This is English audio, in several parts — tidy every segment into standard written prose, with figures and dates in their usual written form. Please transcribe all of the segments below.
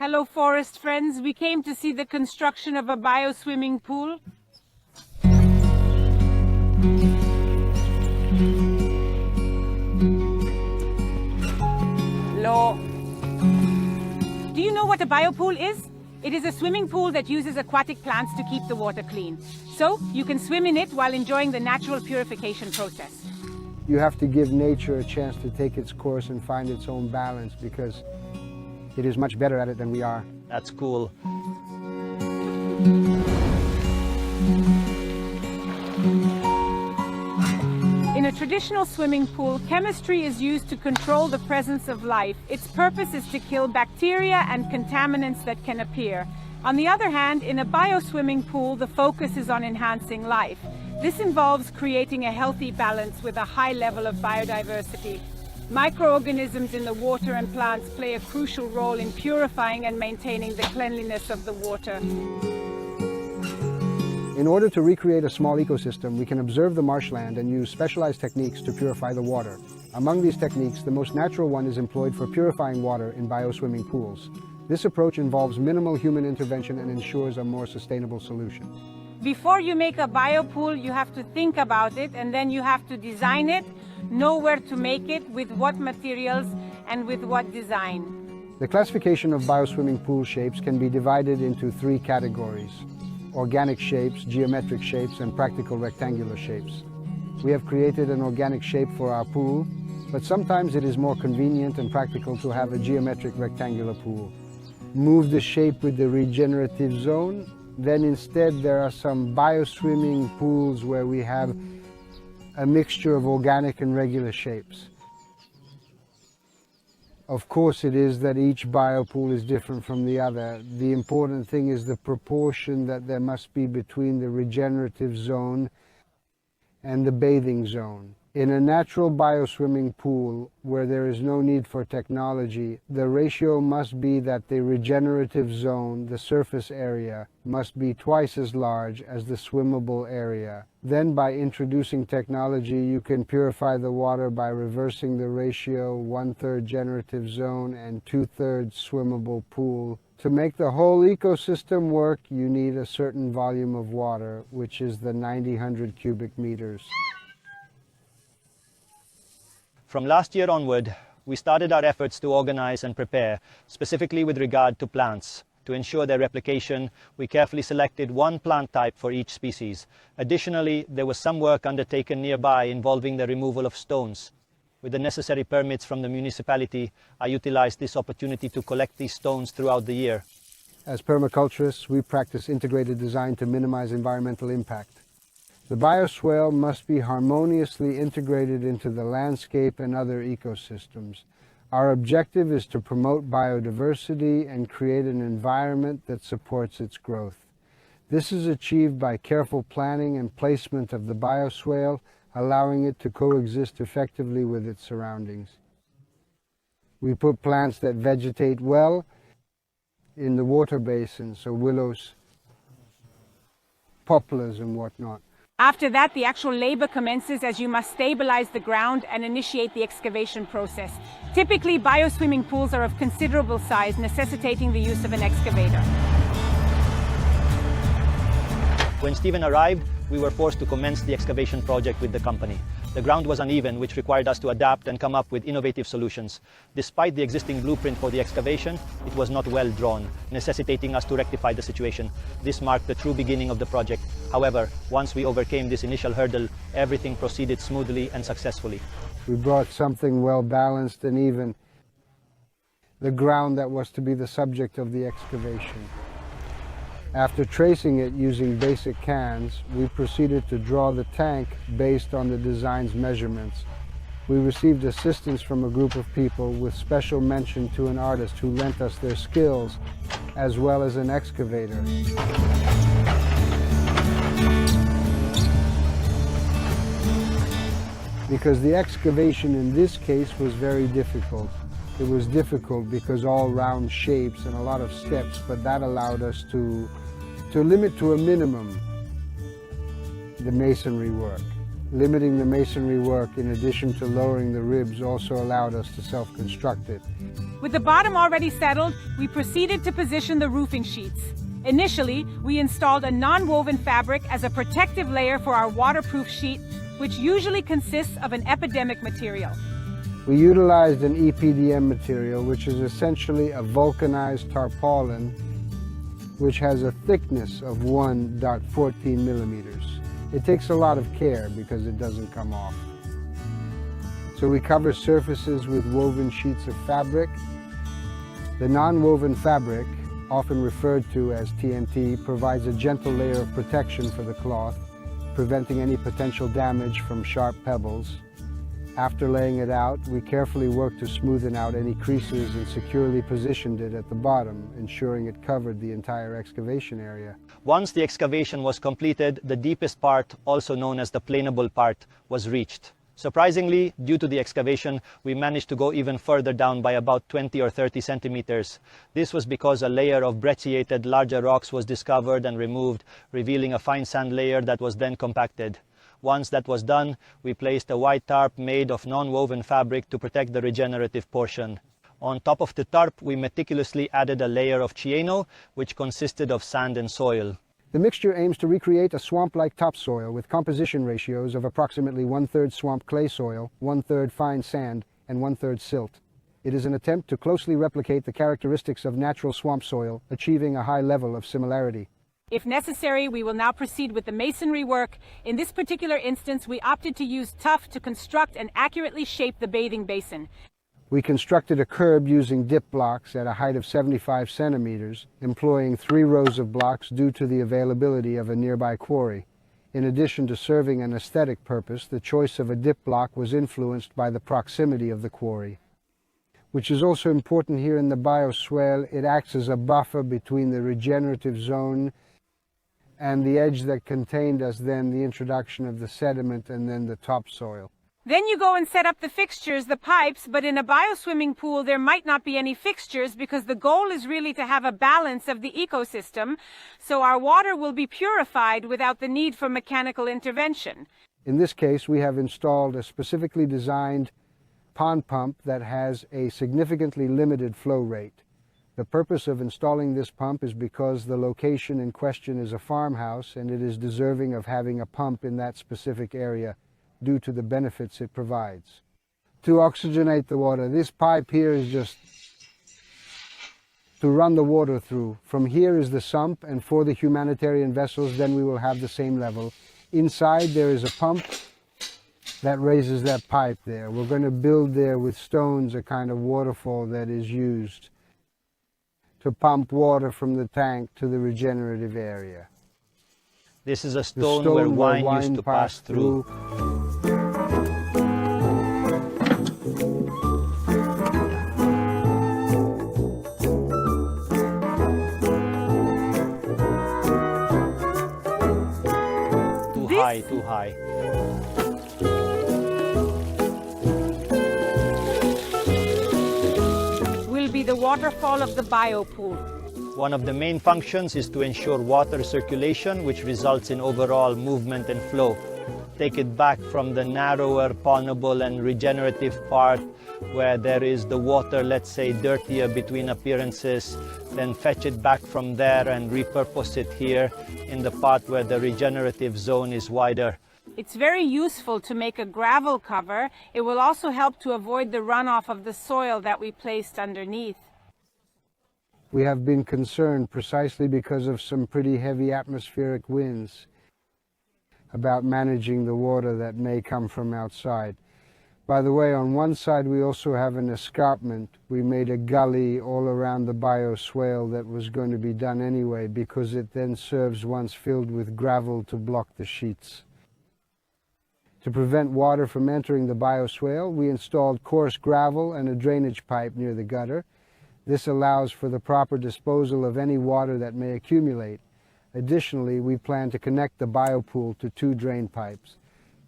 Hello, forest friends. We came to see the construction of a bio-swimming pool. Hello. Do you know what a biopool is? It is a swimming pool that uses aquatic plants to keep the water clean. So you can swim in it while enjoying the natural purification process. You have to give nature a chance to take its course and find its own balance, because it is much better at it than we are. That's cool. In a traditional swimming pool, chemistry is used to control the presence of life. Its purpose is to kill bacteria and contaminants that can appear. On the other hand, in a bio-swimming pool, the focus is on enhancing life. This involves creating a healthy balance with a high level of biodiversity. Microorganisms in the water and plants play a crucial role in purifying and maintaining the cleanliness of the water. In order to recreate a small ecosystem, we can observe the marshland and use specialized techniques to purify the water. Among these techniques, the most natural one is employed for purifying water in bio-swimming pools. This approach involves minimal human intervention and ensures a more sustainable solution. Before you make a biopool, you have to think about it, and then you have to design it, know where to make it, with what materials and with what design. The classification of bio-swimming pool shapes can be divided into three categories: organic shapes, geometric shapes, and practical rectangular shapes. We have created an organic shape for our pool, but sometimes it is more convenient and practical to have a geometric rectangular pool. Move the shape with the regenerative zone. Then instead there are some bio-swimming pools where we have a mixture of organic and regular shapes. Of course it is that each biopool is different from the other. The important thing is the proportion that there must be between the regenerative zone and the bathing zone. In a natural bioswimming pool where there is no need for technology, the ratio must be that the regenerative zone, the surface area, must be twice as large as the swimmable area. Then by introducing technology, you can purify the water by reversing the ratio 1/3 generative zone and 2/3 swimmable pool. To make the whole ecosystem work, you need a certain volume of water, which is the 90-100 cubic meters. From last year onward, we started our efforts to organize and prepare, specifically with regard to plants. To ensure their replication, we carefully selected one plant type for each species. Additionally, there was some work undertaken nearby involving the removal of stones. With the necessary permits from the municipality, I utilized this opportunity to collect these stones throughout the year. As permaculturists, we practice integrated design to minimize environmental impact. The bioswale must be harmoniously integrated into the landscape and other ecosystems. Our objective is to promote biodiversity and create an environment that supports its growth. This is achieved by careful planning and placement of the bioswale, allowing it to coexist effectively with its surroundings. We put plants that vegetate well in the water basins, so willows, poplars and whatnot. After that, the actual labor commences, as you must stabilize the ground and initiate the excavation process. Typically, bio-swimming pools are of considerable size, necessitating the use of an excavator. When Stephen arrived, we were forced to commence the excavation project with the company. The ground was uneven, which required us to adapt and come up with innovative solutions. Despite the existing blueprint for the excavation, it was not well drawn, necessitating us to rectify the situation. This marked the true beginning of the project. However, once we overcame this initial hurdle, everything proceeded smoothly and successfully. We brought something well balanced and even. The ground that was to be the subject of the excavation. After tracing it using basic cans, we proceeded to draw the tank based on the design's measurements. We received assistance from a group of people, with special mention to an artist who lent us their skills, as well as an excavator. Because the excavation in this case was very difficult. It was difficult because all round shapes and a lot of steps, but that allowed us to limit to a minimum the masonry work. Limiting the masonry work, in addition to lowering the ribs, also allowed us to self-construct it. With the bottom already settled, we proceeded to position the roofing sheets. Initially, we installed a non-woven fabric as a protective layer for our waterproof sheet, which usually consists of an epidemic material. We utilized an EPDM material, which is essentially a vulcanized tarpaulin, which has a thickness of 1.14 millimeters. It takes a lot of care because it doesn't come off. So we cover surfaces with woven sheets of fabric. The non-woven fabric, often referred to as TNT, provides a gentle layer of protection for the cloth, preventing any potential damage from sharp pebbles. After laying it out, we carefully worked to smoothen out any creases and securely positioned it at the bottom, ensuring it covered the entire excavation area. Once the excavation was completed, the deepest part, also known as the planable part, was reached. Surprisingly, due to the excavation, we managed to go even further down by about 20 or 30 centimeters. This was because a layer of brecciated larger rocks was discovered and removed, revealing a fine sand layer that was then compacted. Once that was done, we placed a white tarp made of non-woven fabric to protect the regenerative portion. On top of the tarp, we meticulously added a layer of ciano, which consisted of sand and soil. The mixture aims to recreate a swamp-like topsoil with composition ratios of approximately 1/3 swamp clay soil, 1/3 fine sand, and 1/3 silt. It is an attempt to closely replicate the characteristics of natural swamp soil, achieving a high level of similarity. If necessary, we will now proceed with the masonry work. In this particular instance, we opted to use tuff to construct and accurately shape the bathing basin. We constructed a curb using dip blocks at a height of 75 centimeters, employing 3 rows of blocks due to the availability of a nearby quarry. In addition to serving an aesthetic purpose, the choice of a dip block was influenced by the proximity of the quarry. Which is also important here in the bioswale. It acts as a buffer between the regenerative zone and the edge that contained us then the introduction of the sediment and then the topsoil. Then you go and set up the fixtures, the pipes, but in a bioswimming pool there might not be any fixtures because the goal is really to have a balance of the ecosystem, so our water will be purified without the need for mechanical intervention. In this case, we have installed a specifically designed pond pump that has a significantly limited flow rate. The purpose of installing this pump is because the location in question is a farmhouse and it is deserving of having a pump in that specific area due to the benefits it provides. To oxygenate the water, this pipe here is just to run the water through. From here is the sump, and for the humanitarian vessels then we will have the same level. Inside there is a pump that raises that pipe there. We're going to build there with stones a kind of waterfall that is used to pump water from the tank to the regenerative area. This is a stone where wine used to pass through. Too high. Will be the waterfall of the biopool. One of the main functions is to ensure water circulation, which results in overall movement and flow. Take it back from the narrower, pawnable and regenerative part where there is the water, let's say, dirtier between appearances, then fetch it back from there and repurpose it here in the part where the regenerative zone is wider. It's very useful to make a gravel cover. It will also help to avoid the runoff of the soil that we placed underneath. We have been concerned precisely because of some pretty heavy atmospheric winds about managing the water that may come from outside. By the way, on one side we also have an escarpment. We made a gully all around the bioswale that was going to be done anyway because it then serves, once filled with gravel, to block the sheets. To prevent water from entering the bioswale, we installed coarse gravel and a drainage pipe near the gutter. This allows for the proper disposal of any water that may accumulate. Additionally, we plan to connect the biopool to 2 drain pipes.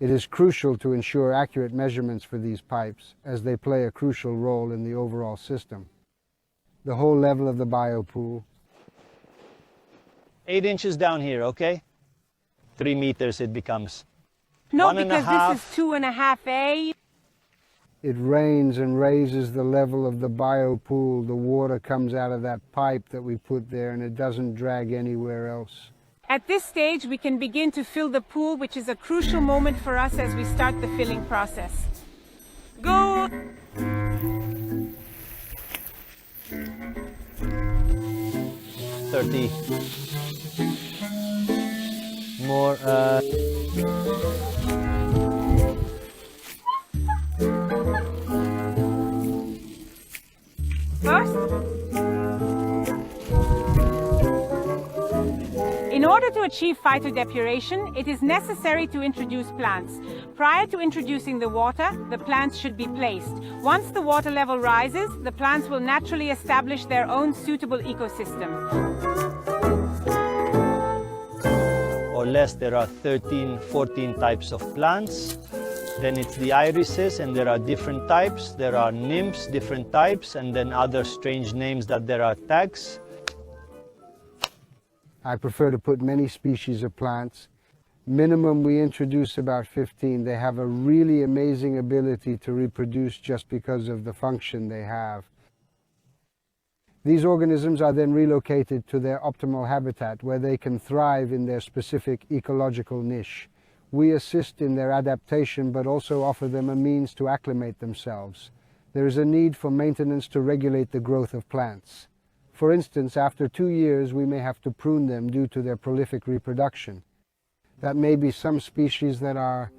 It is crucial to ensure accurate measurements for these pipes, as they play a crucial role in the overall system. The whole level of the biopool. 8 inches down here, okay? 3 meters it becomes. No, 1.5. because this is 2.5A. it rains and raises the level of the biopool. The water comes out of that pipe that we put there and it doesn't drag anywhere else. At this stage, we can begin to fill the pool, which is a crucial moment for us as we start the filling process. Go! More. First, in order to achieve phytodepuration, it is necessary to introduce plants. Prior to introducing the water, the plants should be placed. Once the water level rises, the plants will naturally establish their own suitable ecosystem. Or less, there are 13, 14 types of plants. Then it's the irises, and there are different types. There are nymphs, different types, and then other strange names that there are tags. I prefer to put many species of plants. Minimum, we introduce about 15. They have a really amazing ability to reproduce just because of the function they have. These organisms are then relocated to their optimal habitat where they can thrive in their specific ecological niche. We assist in their adaptation but also offer them a means to acclimate themselves. There is a need for maintenance to regulate the growth of plants. For instance, after 2 years we may have to prune them due to their prolific reproduction. That may be some species that are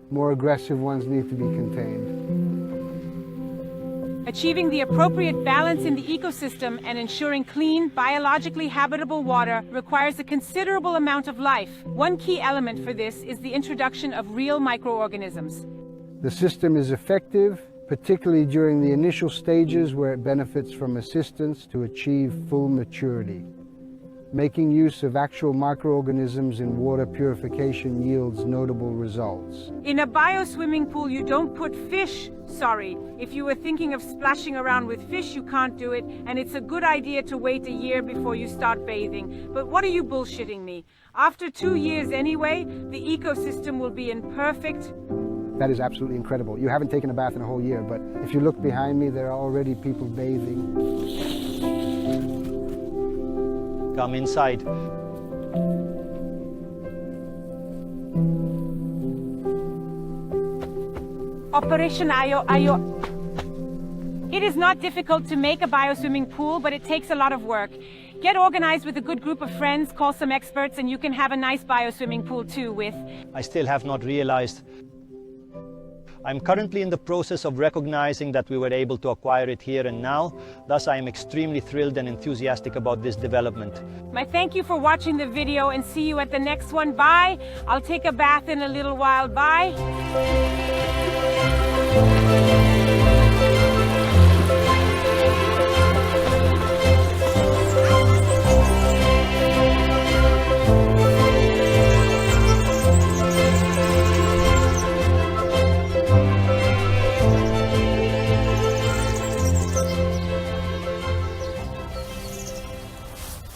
more aggressive ones need to be contained. Achieving the appropriate balance in the ecosystem and ensuring clean, biologically habitable water requires a considerable amount of life. One key element for this is the introduction of real microorganisms. The system is effective, particularly during the initial stages where it benefits from assistance to achieve full maturity. Making use of actual microorganisms in water purification yields notable results. In a bio-swimming pool, you don't put fish. Sorry, if you were thinking of splashing around with fish, you can't do it, and it's a good idea to wait a year before you start bathing. But what are you bullshitting me? After 2 years anyway, the ecosystem will be in perfect... That is absolutely incredible. You haven't taken a bath in a whole year, but if you look behind me, there are already people bathing. Come inside. Operation Ayo. It is not difficult to make a bio-swimming pool, but it takes a lot of work. Get organized with a good group of friends, call some experts, and you can have a nice bio-swimming pool too with... I still have not realized. I'm currently in the process of recognizing that we were able to acquire it here and now. Thus, I am extremely thrilled and enthusiastic about this development. My thank you for watching the video and see you at the next one. Bye. I'll take a bath in a little while. Bye.